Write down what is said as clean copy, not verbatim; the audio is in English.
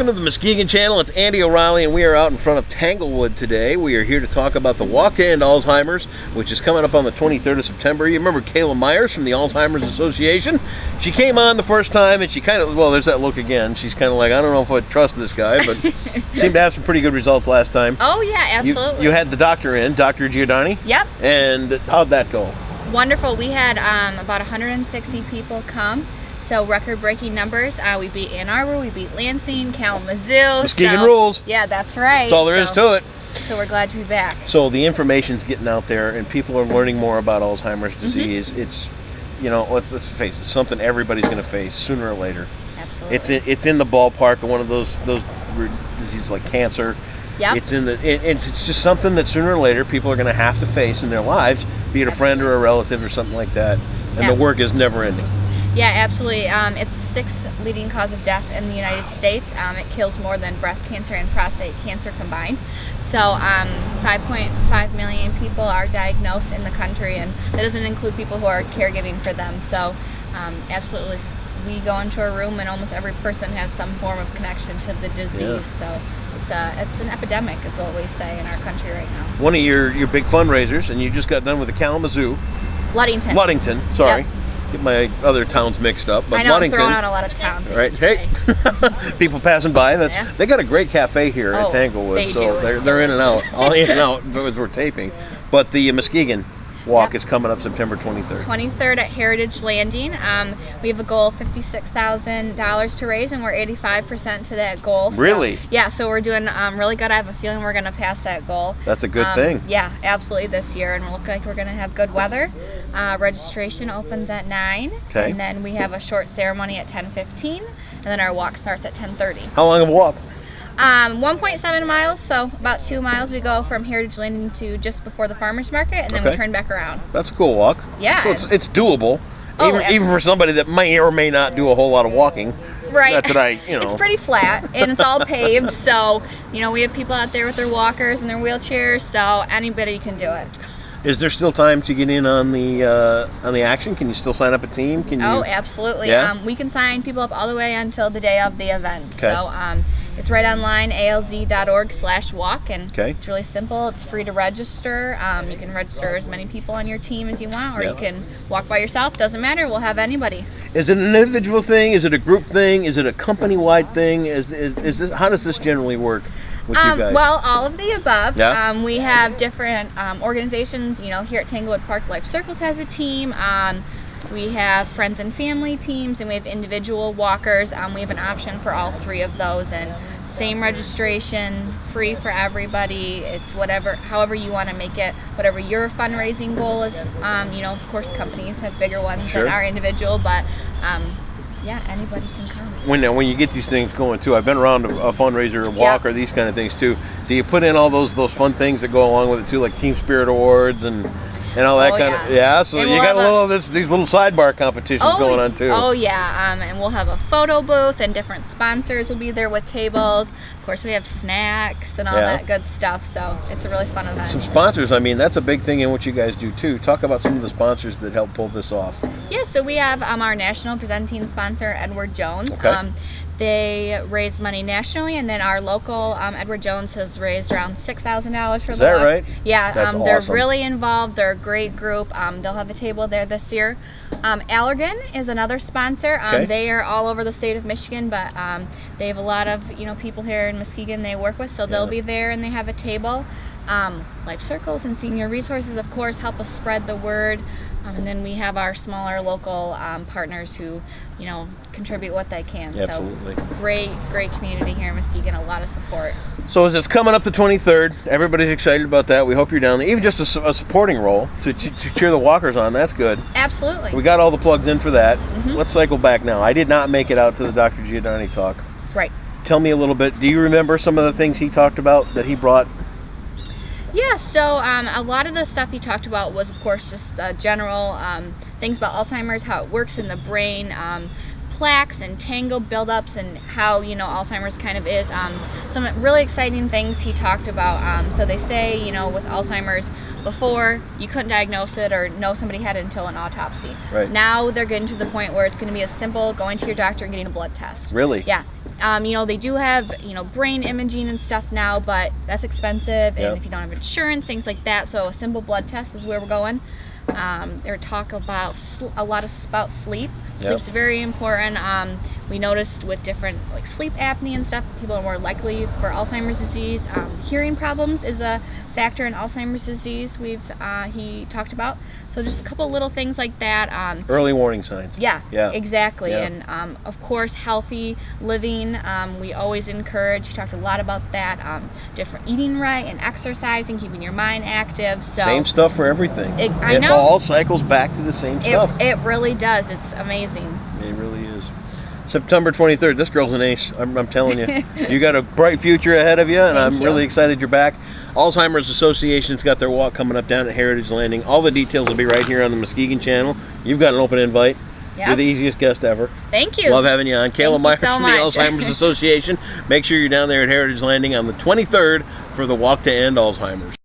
Welcome to the Muskegon channel. It's Andy O'Reilly, and we are out in front of Tanglewood today. We are here to talk about the Walk to End Alzheimer's, which is coming up on the 23rd of September. You remember Kayla Myers from the Alzheimer's Association? She came on the first time, and she kind of, well, there's that look again. She's kind of like, I don't know if I trust this guy, but seemed to have some pretty good results last time. Oh, yeah, absolutely. You had the doctor in, Dr. Giordani. Yep. And how'd that go? Wonderful. We had about 160 people come. So record-breaking numbers. We beat Ann Arbor, we beat Lansing, Kalamazoo. Muskegon rules. Yeah, that's right. That's all there is to it. So we're glad to be back. So the information's getting out there, and people are learning more about Alzheimer's disease. It's, you know, let's face it, something everybody's going to face sooner or later. Absolutely. It's in the ballpark of one of those diseases like cancer. Yep. It's just something that sooner or later people are going to have to face in their lives, be it a friend or a relative or something like that. And the work is never ending. Yeah, absolutely. It's the sixth leading cause of death in the United States. It kills more than breast cancer and prostate cancer combined. So 5.5 million people are diagnosed in the country, and that doesn't include people who are caregiving for them. So absolutely, we go into a room and almost every person has some form of connection to the disease. Yeah. So it's an epidemic is what we say in our country right now. One of your big fundraisers, and you just got done with the Kalamazoo. Ludington, sorry. Yep. Get my other towns mixed up, but I know, Ludington. I'm throwing out a lot of towns. Right, hey, people passing by. They got a great cafe here at Tanglewood, so they're in and out, all in and out as we're taping. But the Muskegon Walk is coming up September 23rd. 23rd at Heritage Landing. We have a goal of $56,000 to raise, and we're 85% to that goal. Really? So, yeah, so we're doing really good. I have a feeling we're going to pass that goal. That's a good thing. Yeah, absolutely this year, and we look like we're going to have good weather. Registration opens at 9, and then we have a short ceremony at 10:15, and then our walk starts at 10:30. How long of a walk? 1.7 miles, so about 2 miles. We go from Heritage Landing to just before the farmer's market, and then we turn back around. That's a cool walk. Yeah. So it's doable, even for somebody that may or may not do a whole lot of walking. Right. Not that It's pretty flat, and it's all paved, so, we have people out there with their walkers and their wheelchairs, so anybody can do it. Is there still time to get in on the action? Can you still sign up a team? Oh, absolutely. Yeah? We can sign people up all the way until the day of the event. Okay. So it's right online, alz.org/walk, and it's really simple. It's free to register. You can register as many people on your team as you want, or you can walk by yourself. Doesn't matter. We'll have anybody. Is it an individual thing? Is it a group thing? Is it a company-wide thing? Is this, how does this generally work with you guys? Well, all of the above. Yeah? We have different organizations. Here at Tanglewood Park, Life Circles has a team. We have friends and family teams, and we have individual walkers. We have an option for all three of those, and same registration, free for everybody. It's however you want to make it, whatever your fundraising goal is. Of course, companies have bigger ones than our individual, but yeah, anybody can come. When you get these things going too, I've been around a fundraiser, a walk, or these kind of things too. Do you put in all those fun things that go along with it too, like Team Spirit Awards and all that kind of so you got these little sidebar competitions going on too. Oh yeah, and we'll have a photo booth, and different sponsors will be there with tables. Of course, we have snacks and all that good stuff, so it's a really fun event. Some sponsors, that's a big thing in what you guys do too. Talk about some of the sponsors that help pull this off. Yeah, so we have our national presenting sponsor, Edward Jones. They raise money nationally, and then our local Edward Jones has raised around $6,000 for the walk. Is that right? Yeah, That's they're awesome. really involved. They're a great group. They'll have a table there this year. Allergan is another sponsor. They are all over the state of Michigan, but they have a lot of people here in Muskegon they work with, so they'll be there and they have a table. Life Circles and Senior Resources, of course, help us spread the word. And then we have our smaller local partners who, contribute what they can. Absolutely. So great community here in Muskegon, a lot of support. So as it's coming up the 23rd, everybody's excited about that. We hope you're down there. Even just a supporting role to cheer the walkers on, that's good. Absolutely. We got all the plugs in for that. Let's cycle back now. I did not make it out to the Dr. Giordani talk. Right. Tell me a little bit. Do you remember some of the things he talked about that he brought? Yeah, so a lot of the stuff he talked about was, of course, just general things about Alzheimer's, how it works in the brain, plaques and tangle buildups, and how Alzheimer's kind of is. Some really exciting things he talked about. So they say with Alzheimer's, before you couldn't diagnose it or know somebody had it until an autopsy. Right. Now they're getting to the point where it's going to be as simple going to your doctor and getting a blood test. Really? Yeah. You know, they do have, you know, brain imaging and stuff now, but that's expensive, and if you don't have insurance, things like that. So a simple blood test is where we're going. They're talk about a lot about sleep. Sleep's very important. We noticed with different like sleep apnea and stuff, people are more likely for Alzheimer's disease. Hearing problems is a factor in Alzheimer's disease. He talked about. So just a couple little things like that. Early warning signs. Yeah, exactly. Yeah. And of course, healthy living. We always encourage. He talked a lot about that. Different eating right and exercising, keeping your mind active. So same stuff for everything. I know. It all cycles back to the same stuff. It really does. It's amazing. It really is. September 23rd. This girl's an ace. I'm telling you. You got a bright future ahead of you, and I'm really excited you're back. Alzheimer's Association's got their walk coming up down at Heritage Landing. All the details will be right here on the Muskegon channel. You've got an open invite. Yep. You're the easiest guest ever. Thank you. Love having you on. Kayla Myers from the Alzheimer's Association. Make sure you're down there at Heritage Landing on the 23rd for the Walk to End Alzheimer's.